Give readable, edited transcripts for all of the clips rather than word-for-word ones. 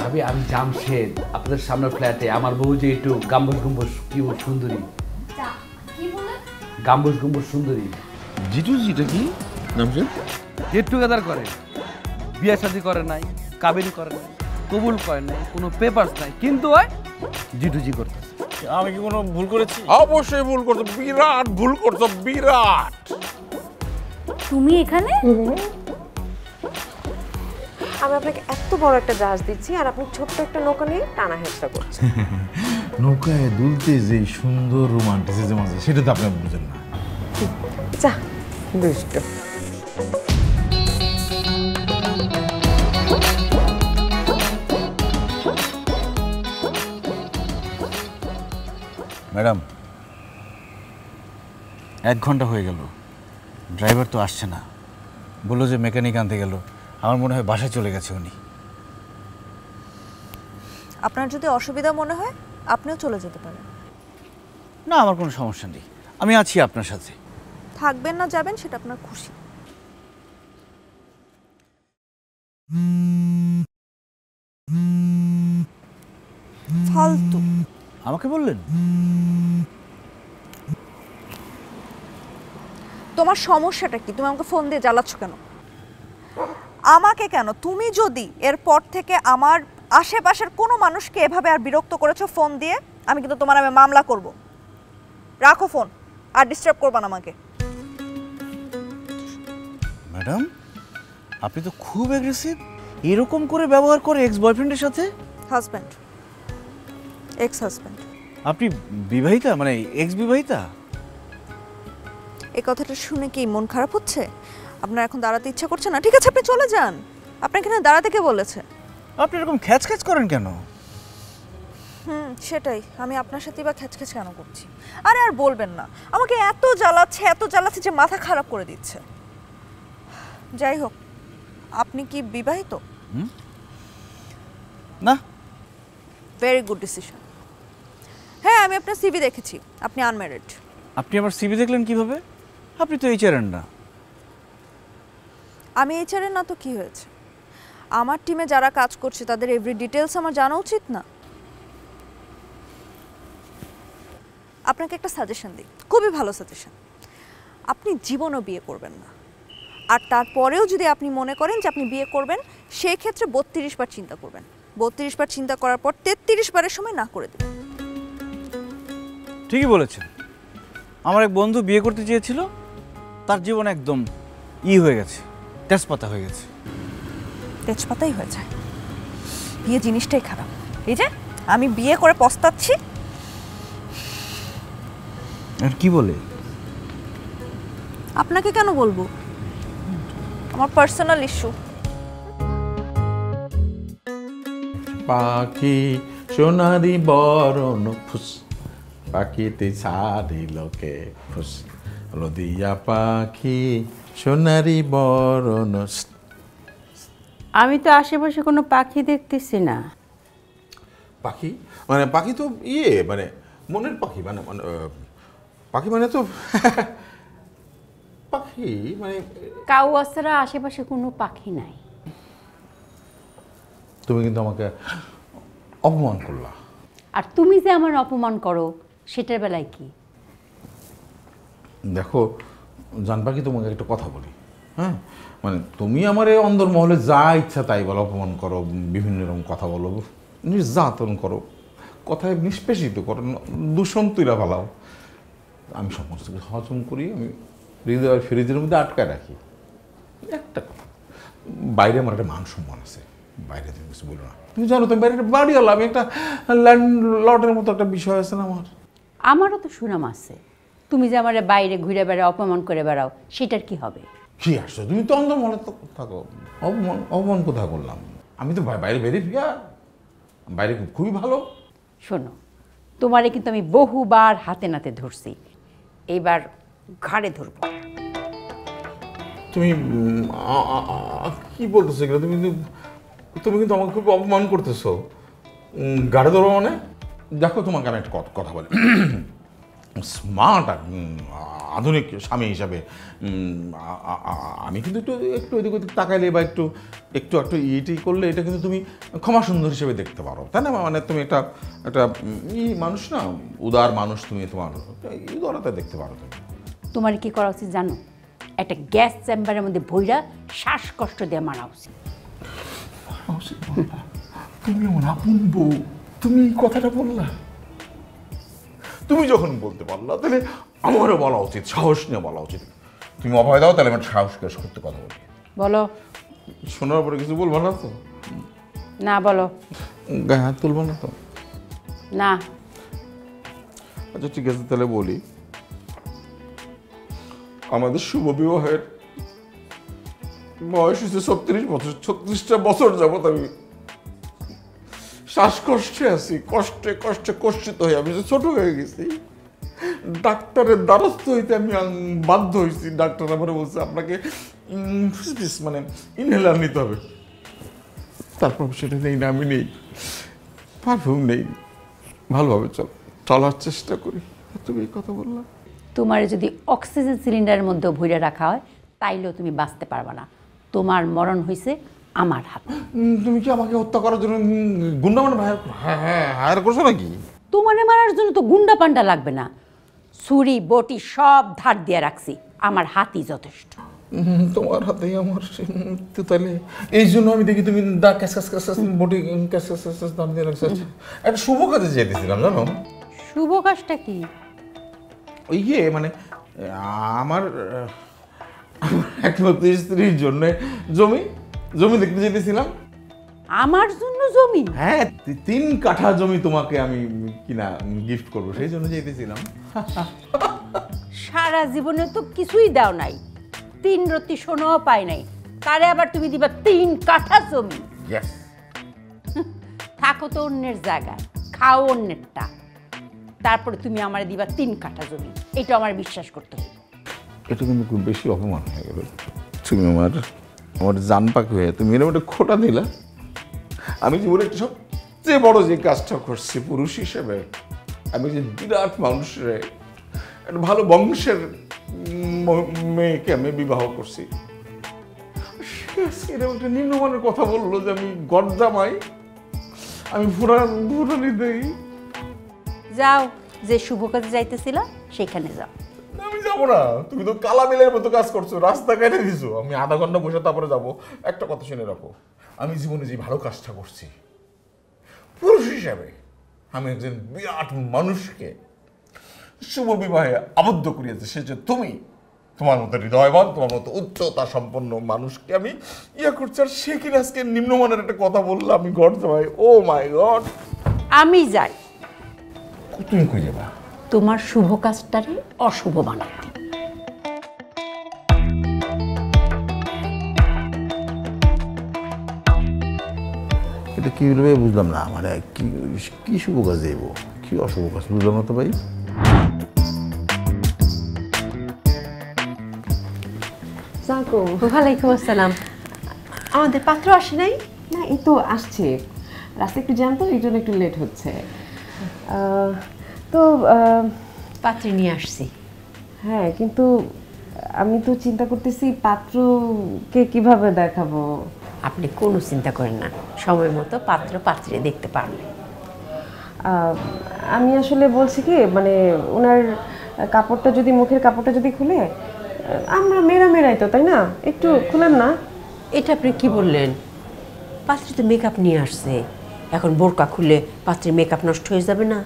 ভাবি আমি জামশেদ, আপনাদের সামনের ফ্ল্যাটে আমার বউ যে একটু গাম্বুজ গুম্বুজ কি সুন্দরী। কি বলে? গাম্বুজ গুম্বুজ সুন্দরী। জিটুজিটা কি জামশেদ? গেট টুগেদার করে, বিয়ে শাদী করে নাই, কাবিনী করে নাই, কবুল করে নাই, কোনো পেপারস নাই, কিন্তু ওই জিটুজি করতেছে। আমি কি কোনো ভুল করেছি? অবশ্যই ভুল করছো, বিরাট ভুল করছো, বিরাট। তুমি এখানে? আমি আপনাকে এত বড় একটা জাহাজ দিচ্ছি আর আপনি ছোট্ট একটা নৌকা নিয়ে টানা হেঁচড়া করছেন। নৌকায় দুলতে যে সুন্দর রোমান্টিসিজম আছে সেটা তো আপনি বুঝেন না। যা দুষ্ট। ম্যাডাম 1 ঘন্টা হয়ে গেল, ড্রাইভার তো আসছে না। বললো যে মেকানিক আনতে গেল। আমার মনে হয় বাসায় চলে গেছে উনি। আপনার যদি অসুবিধা মনে হয় আপনিও চলে যেতে পারেন। না, আমার কোনো সমস্যা নেই, আমি আছি আপনার সাথে। থাকবেন না যাবেন সেটা আপনার খুশি। ফালতু। আমাকে বললেন? তোমার সমস্যাটা কি? তুমি আমাকে ফোন দিয়ে জ্বালাচ্ছ কেন? আমাকে কেন? তুমি যদি এরপর থেকে আমার আশেপাশের কোনো মানুষকে এভাবে আর বিরক্ত করেছো ফোন দিয়ে, আমি কিন্তু তোমার নামে মামলা করব। রাখো ফোন, আর ডিস্টার্ব করবা না আমাকে। ম্যাডাম আপনি তো খুব অ্যাগ্রেসিভ। এরকম করে ব্যবহার করে এক্স বয়ফ্রেন্ডের সাথে? Husband, ex husband. আপনি বিবাহিতা, মানে এক্স বিবাহিতা? এই কথাটা শুনে কি মন খারাপ হচ্ছে? আপনার এখন দাঁড়াতে ইচ্ছা করছে না? ঠিক আছে, আপনি চলে যান। আপনাকে এখানে দাঁড়াতে কে বলেছে? আপনি এরকম খ্যাচ খ্যাচ করেন কেন? সেটাই, আমি আপনার সাথেই বা খ্যাচ খ্যাচ কেন করছি? আরে আর বলবেন না, আমাকে এত জ্বালাচ্ছে যে মাথা খারাপ করে দিচ্ছে। যাই হোক, আপনি কি বিবাহিত? না। Very good decision. হ্যাঁ, আমি আপনার সিভি দেখেছি, আপনি আনম্যারিড। আপনি আমার সিভি দেখলেন কিভাবে? আপনি তো এইচআরএর না। আমি এইচআরএর না তো কি হয়েছে? আমার টিমে যারা কাজ করছে তাদের এভরি ডিটেলস আমার জানা উচিত না? আপনাকে একটা সাজেশন দিই, খুবই ভালো সাজেশন। আপনি জীবনও বিয়ে করবেন না, আর তারপরেও যদি আপনি মনে করেন যে আপনি বিয়ে করবেন, সেই ক্ষেত্রে 32 বার চিন্তা করবেন। 32 বার চিন্তা করার পর 33 বারের সময় না করে দেবেন। ঠিকই বলেছেন। আমার এক বন্ধু বিয়ে করতে চেয়েছিল, তার জীবন একদম হয়ে গেছে, তেজপাতা হয়ে গেছে। তেজপাতাই হয়ে যায়। বিয়ে জিনিসটাই খারাপ। এই যে আমি বিয়ে করে পস্তাচ্ছি। আর কি বলে? আপনাকে কেন বলবো? আমার পার্সোনাল ইস্যু। পাখি সোনারি বরণ ফুস, পাখিতে ছাড়িল কে ফুস, লদিয়া পাখি সোনারি বরণ। আমি তো আশেপাশে কোনো পাখি দেখতেছি না। পাখি মানে পাখি তো মানে মনের পাখি, মানে পাখি মানে তো পাখি মানে কাউয়া ছাড়া আশেপাশে কোনো পাখি নাই। তুমি কিন্তু আমাকে অপমান করলা। আর তুমি যে আমার অপমান করো সেটার বেলায় কি? দেখো জান পাখি, তোমাকে একটা কথা বলি, হ্যাঁ, মানে তুমি আমার এই অন্দরমহলে যা ইচ্ছা তাই বলো, অপমান করো, বিভিন্ন রকম কথা বলো, নির্যাতন করো, কথায় নিষ্পেষিত করো, দূষণ তুইলা ফেলাও, আমি সমস্ত কিছু হজম করি, আমি হৃদয় ফ্রিজের মধ্যে আটকায় রাখি। একটা কথা, বাইরে আমার একটা মান সম্মান আছে, বাইরে তুমি কিছু বলো না। তুমি জানো তুমি বাইরে একটা বাড়ি হলো, আমি একটা ল্যান্ডলর্ডের মতো একটা বিষয় আছে না আমার। আমারও তো সুনাম আছে। তুমি যে আমার বাইরে ঘুরে বেড়াও, অপমান করে বেড়াও, সেটার কি হবে? কি আসছো তুমি তো অন্ধমহলে থাকো। অপমান কোথায় করলাম? আমি তো বাইরে বেরিয়ে ফিয়া, বাইরে খুবই ভালো। শোনো, তোমারে কিন্তু আমি বহুবার হাতে নাতে ধরছি, এইবার ঘাড়ে ধরবো। তুমি কি বলতেছো এগুলো? তুমি কিন্তু আমাকে খুব অপমান করতেছো। গাড়ি ধরবো মানে? দেখো তোমাকে আমি একটা কথা বলি, স্মার্ট আধুনিক স্বামী হিসাবে আমি কিন্তু একটু এদিক ওদিক তাকাইলে বা একটু ইটি করলে এটা কিন্তু তুমি ক্ষমা সুন্দর হিসেবে দেখতে পারো, তাই না? মানে তুমি একটা মানুষ না, উদার মানুষ, তুমি তোমার উদারতা দেখতে পারো। তুমি তোমার কি করা উচিত জানো? একটা গ্যাস চেম্বারের মধ্যে ভইরা শ্বাসকষ্ট দিয়ে মারা উচিত। তুমি আমার আপন বউ, তুমি এই কথাটা বললা? তুমি যখন বলতে পারলা তাহলে আমারও বলা উচিত, সাহস নিয়ে বলা উচিত। তুমি অভয় দাও, তাহলে আমার সাহস করতে কথা বলি। বলো। শোনার পরে কিছু বলবো না তো? না বলো। গায়ে হাত তুলবো না তো? না। আচ্ছা ঠিক আছে, তাহলে বলি। আমাদের শুভ বিবাহের বয়স হচ্ছে 36 বছর। 36টা বছর যাবত আমি শ্বাসকষ্টে আছি, কষ্টে কষ্টে কষ্টিত হয়ে আমি ছোট হয়ে গেছি। ডাক্তারের দ্বারস্থ হইতে আমি বাধ্য হয়েছি। ডাক্তার আমার বলছে আপনাকে মানে ইনহেলার নিতে হবে। তারপর সেটা নেই না, আমি নেই, পারফিউম নেই, ভালোভাবে চলার চেষ্টা করি। তুমি এই কথা বললাম। তোমার যদি অক্সিজেন সিলিন্ডারের মধ্যে ভইরা রাখা হয় তাইলেও তুমি বাঁচতে পারবা না। তোমার মরণ হয়েছে আমার হাতে। তুমি কি আমাকে হত্যা করার জন্য গুন্ডা মানে হায়ার করছো নাকি? তোমারে মারার জন্য তো গুন্ডা পান্ডা লাগবে না, ছুরি বটি সব ধার দিয়ে রাখছি, আমার হাতই যথেষ্ট। তোমার হাতেই আমার তো, তাহলে এই জন্য আমি দেখি তুমি দা ক্যাস ক্যাস ক্যাস বটি ক্যাস ক্যাস ক্যাস দাম দিয়ে রাখছো। একটা শুভ কাজে যেতেছিলাম জানো। শুভ কাজটা কি? ওই মানে আমার একমাত্র স্ত্রীর জন্য জমি দেখতে যেতেছিলাম। আমার জন্য জমি? হ্যাঁ, 3 কাঠা জমি তোমাকে আমি কিনা গিফট করবো, সেই জন্য যেতেছিলাম। সারা জীবনে তো কিছুই দাও নাই, 3 রত্তি সোনাও পাই নাই, তারে আবার তুমি দিবা 3 কাঠা জমি? থাকো তো অন্যের জায়গায়, খাও অন্যেরটা, তারপরে তুমি আমারে দিবা 3 কাঠা জমি। এটা আমার বিশ্বাস করতে হবে। এটা কিন্তু খুব বেশি অপমান হয়ে গেল। তুমি আমার জান পাখি হয়ে তুমি এরকম একটা খোটা দিলা। আমি জীবনে একটা সবচেয়ে বড় যে কাজটা করছি পুরুষ হিসেবে, আমি যে বিরাট মানুষরে একটা ভালো বংশের মেয়েকে আমি বিবাহ করছি, এরকম একটা নিম্নমানের কথা বললো যে আমি গর্জামাই, আমি ফুরানি দেই। যাও, যে শুভ কাজে যাইতেছিল সেখানে যাও। আমি যাবো না, তুমি তো কালামিলের মতো কাজ করছো, রাস্তা কেটে দিছো। আমি আধা ঘন্টা বসে তারপরে যাবো। একটা কথা শুনে রাখো, আমি জীবনে যে ভালো কাজটা করছি পুরুষ হিসাবে, আমি একজন বিরাট মানুষকে শুভ বিবাহে আবদ্ধ করিয়েছে, সে যে তুমি। তোমার মতো হৃদয়বান, তোমার মতো উচ্চতা সম্পন্ন মানুষকে আমি করছি, আর সে কিনা আজকে নিম্নমানের একটা কথা বললো আমি গর্জ ভাই। ও মাই গড। আমি যাই। তুমি কই যাবা? তোমার শুভ কাজটারে অশুভ বানাতে। এটা কি বলবে বুঝলাম না, মানে কি শুভ কাজ দেব, কি অশুভ কাজ বুঝলাম না তো ভাই। ওয়ালাইকুম আসসালাম। আমাদের পাত্র আসে নাই? না, এই তো আসছে, রাস্তা একটু জ্যাম তো, এই জন্য একটু লেট হচ্ছে। তো পাত্রী নিয়ে আসছি। হ্যাঁ, কিন্তু আমি তো চিন্তা করতেছি পাত্রকে কিভাবে দেখাবো। আপনি কোনো চিন্তা করেন না, সময় মতো পাত্র পাত্রী দেখতে পারবেন। আমি আসলে বলছি কি, মানে ওনার কাপড়টা যদি, মুখের কাপড়টা যদি খুলে, আমরা মেয়েরাই তো, তাই না? একটু খুলেন না। এটা আপনি কি বললেন? পাত্রী তো মেকআপ নিয়ে আসছে, এখন বোরকা খুলে পাত্রীর মেকআপ নষ্ট হয়ে যাবে না?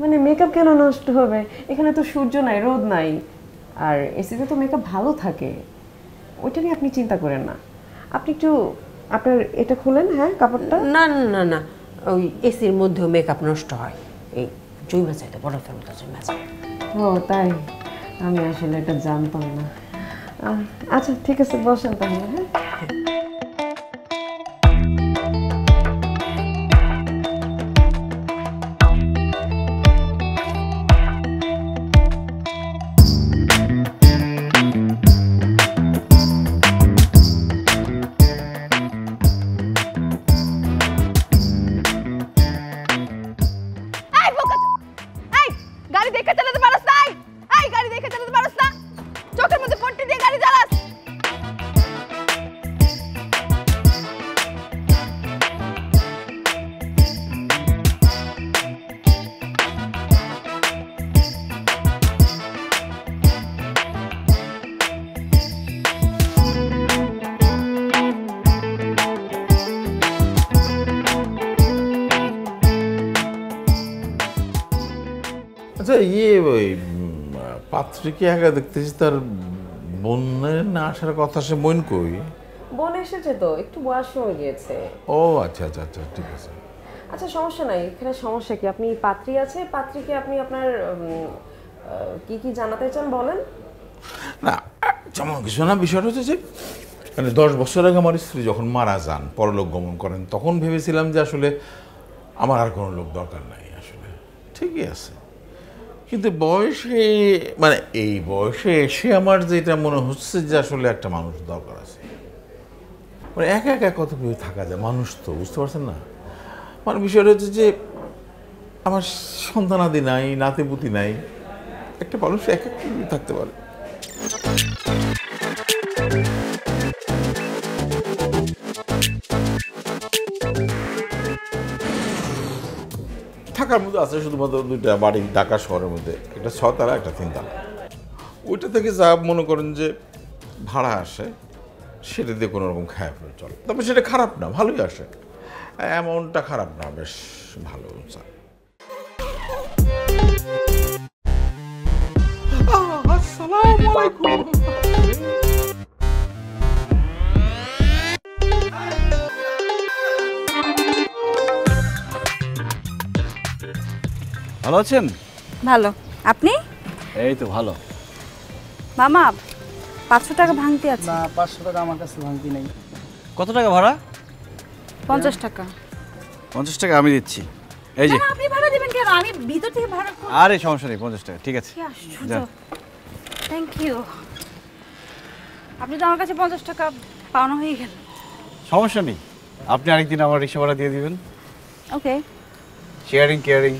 মানে মেকআপ কেন নষ্ট হবে? এখানে তো সূর্য নাই, রোদ নাই, আর এসিতে তো মেকআপ ভালো থাকে, ওইটা নিয়ে আপনি চিন্তা করেন না। আপনি একটু আপনার এটা খুলেন, হ্যাঁ, কাপড়টা। না না না না, ওই এসির মধ্যেও মেকআপ নষ্ট হয়। এই জৈমা চাইতে বড় ফেমটা জৈমা চাই। ও তাই? আমি আসলে এটা জানতাম না। আচ্ছা ঠিক আছে, বসেন তাহলে। হ্যাঁ, আচ্ছা ওই পাত্রীকে একা দেখতেছি, তার বোনের না আসার কথা, সে বোন কই? বোন এসেছে তো, একটু বয়স হয়ে গিয়েছে। ও আচ্ছা আচ্ছা আচ্ছা, ঠিক আছে। আচ্ছা সমস্যা নাই, এখানে সমস্যা কি? আপনি পাত্রী আছে, পাত্রীকে আপনি আপনার কি কি জানাতে চান বলেন। না যেমন কিছু না, বিষয়টা হচ্ছে যে মানে 10 বছর আগে আমার স্ত্রী যখন মারা যান, পরলোক গমন করেন, তখন ভেবেছিলাম যে আসলে আমার আর কোনো লোক দরকার নাই, আসলে ঠিকই আছে। কিন্তু বয়সে মানে এই বয়সে এসে আমার যেটা মনে হচ্ছে যে আসলে একটা মানুষ দরকার আছে। মানে একা একা কত কিছু থাকা যায়, মানুষ তো, বুঝতে পারছেন না? মানে বিষয়টা হচ্ছে যে আমার সন্তানাদি নাই, নাতিপুতি নাই, একটা মানুষ একা থাকতে পারে। থাকার মধ্যে আছে শুধুমাত্র 2টা বাড়ি ঢাকা শহরের মধ্যে, একটা 6 তালা, একটা 3 তালা। ওইটা থেকে যা মনে করেন যে ভাড়া আসে সেটা দিয়ে কোনো রকম খায় ফেলে চলে। তবে সেটা খারাপ না, ভালোই আসে, অ্যামাউন্টটা খারাপ না, বেশ ভালো। আসসালামু আলাইকুম। ভালো আছেন? ভালো। আপনি? এই তো ভালো। মামা 500 টাকা ভাঙতি আছে। না 500 টাকা আমার কাছে ভাঙতি নেই। কত টাকা ভাড়া? 50 টাকা। 50 টাকা আমি দিচ্ছি। এই যে। না আপনি ভাড়া দিবেন কেন? আমি ভিতর থেকে ভাড়া করব। আরে সমস্যা নেই, 50 টাকা ঠিক আছে। কি আশ্চর্য। Thank you. আপনি তো আমার কাছে 50 টাকা পাওনা হয়ে গেল। সমস্যা নেই, আপনি আরেকদিন আমার রিক্সা ভাড়া দিয়ে দিবেন। ওকে। Sharing caring.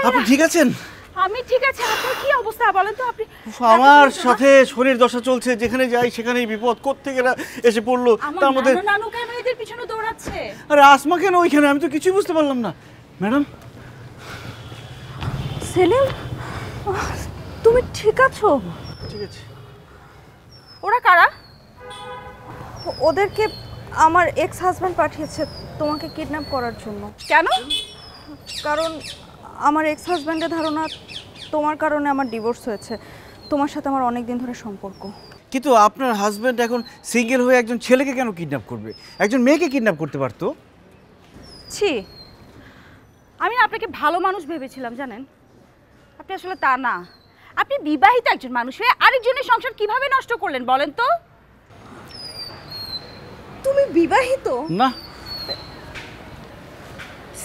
আপনি ঠিক আছেন? আমি ঠিক আছে। আপনার কি অবস্থা বলেন তো? আপনি আমার সাথে শরীর দশা চলছে, যেখানে যাই সেখানেই বিপদ, কোত্থেকে এসে পড়লো। তার মধ্যে নানু কেন এদের পিছনে দৌড়াচ্ছে? আরে আসমা কেন ওইখানে? আমি তো কিছুই বুঝতে পারলাম না। ম্যাডাম সেলিম, তুমি ঠিক আছো? ঠিক আছে। ওরা কারা? ওদেরকে আমার এক্স হাজব্যান্ড পাঠিয়েছে তোমাকে কিডন্যাপ করার জন্য। কেন? কারণ আমার এক্স হাজব্যান্ডের ধারণা তোমার কারণে আমার ডিভোর্স হয়েছে। তোমার সাথে আমার অনেক দিন ধরে সম্পর্ক। কিন্তু আপনার হাজব্যান্ড এখন সিঙ্গেল হয়ে একজন ছেলেকে কেন কিডন্যাপ করবে? একজন মেয়েকে কিডন্যাপ করতে পারতো। ছি, আমি না আপনাকে ভালো মানুষ ভেবেছিলাম, জানেন? আপনি আসলে তা না। আপনি বিবাহিত একজন মানুষ হয়ে আরেকজনের সংসার কিভাবে নষ্ট করলেন বলেন তো? তুমি বিবাহিত? না,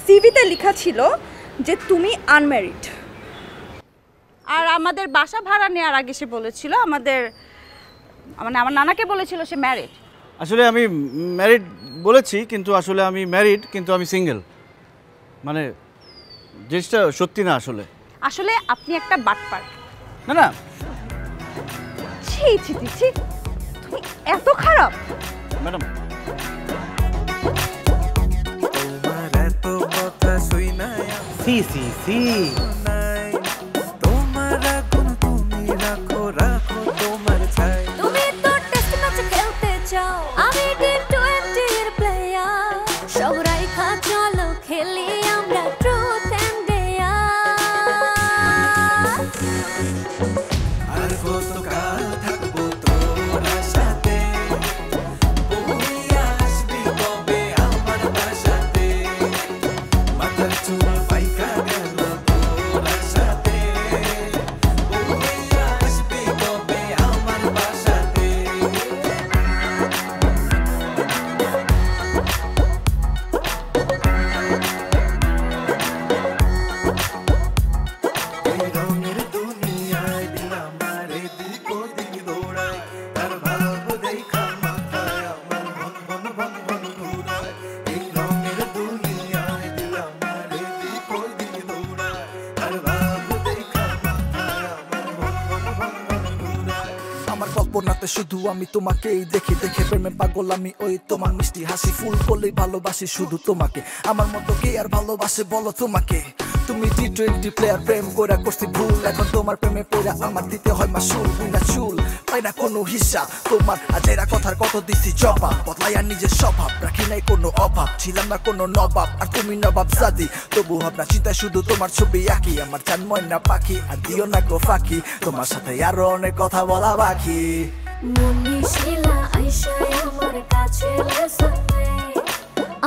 সিভিতে লেখা ছিল যে তুমি আনম্যারিড। আর আমাদের বাসা ভাড়া নেওয়ার আগে সে বলেছিল আমার নানাকে বলেছিল সে ম্যারিড। আসলে আমি ম্যারিড বলেছি, কিন্তু আসলে আমি ম্যারিড, কিন্তু আমি সিঙ্গেল। মানে জিনিসটা সত্যি না আসলে। আসলে আপনি একটা বাটপার। না না, ছি ছি ছি, তুমি এত খারাপ? ম্যাডাম তোমার এত কথা শুই না সি সি সি তোমার আগুন তুমি রাখো রাখো তোমার ছাই তুমি তো টেস্ট ম্যাচ খেলতে চাও আমি টি20 এর প্লেয়ার সব রাইখা চলো খেলি আমরা ট্রুথ এন্ড ডেয়ার আর কতকাল থাকবো তোর সাথে তুমি আসবি কবে আমার বাসাতে মাথার চুল পাইকা গেল তোর সাথে তুমি আসবি কবে আমার বাসাতে এই রঙের দুনিয়ায় দিল আমারে দিক দিক দৌড়ায় তার ভাব দেখা মাথায় আমার মন মন মন মন ঘুরায় এই রঙের দুনিয়ায় দিল আমারে দিক দিক দৌড়ায় তার ভাব দেখা মাথায় আমার মন মন মন মন ঘুরায় আমার কল্পনাতে শুধু আমি তোমাকেই দেখি দেখে প্রেমে পাগল আমি ওই তোমার মিষ্টি হাসি ফুল বলেই ভালোবাসি শুধু তোমাকে আমার মতো কে আর ভালোবাসে বলো তোমাকে তুমি টি20 প্লেয়ার প্রেম কইরা করছি ভুল এখন তোমার প্রেমে পড়া আমার দিতে হয় মাসুল বিনা চুল পাই না কোনো হিসাব তোমার আজেরা কথার কত দিছি জবাব বদলাই আর নিজের স্বভাব রাখি নাই কোনো অভাব ছিলাম না কোনো নবাব আর তুমি নবাব জাদি তবু ভাবনা চিন্তায় শুধু তোমার ছবি আঁকি আমার চান ময়না পাখি আর দিও না গো ফাঁকি তোমার সাথে আরো অনেক কথা বলা বাকি মনীষীলা আইসা আমার কাছে লেসনে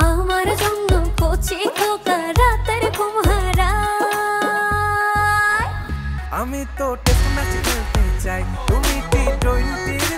আমার জন্য কচি খোকা রাতের ঘুম হারায় আমি তো টেস্ট ম্যাচ খেলতে চাই তুমি টি20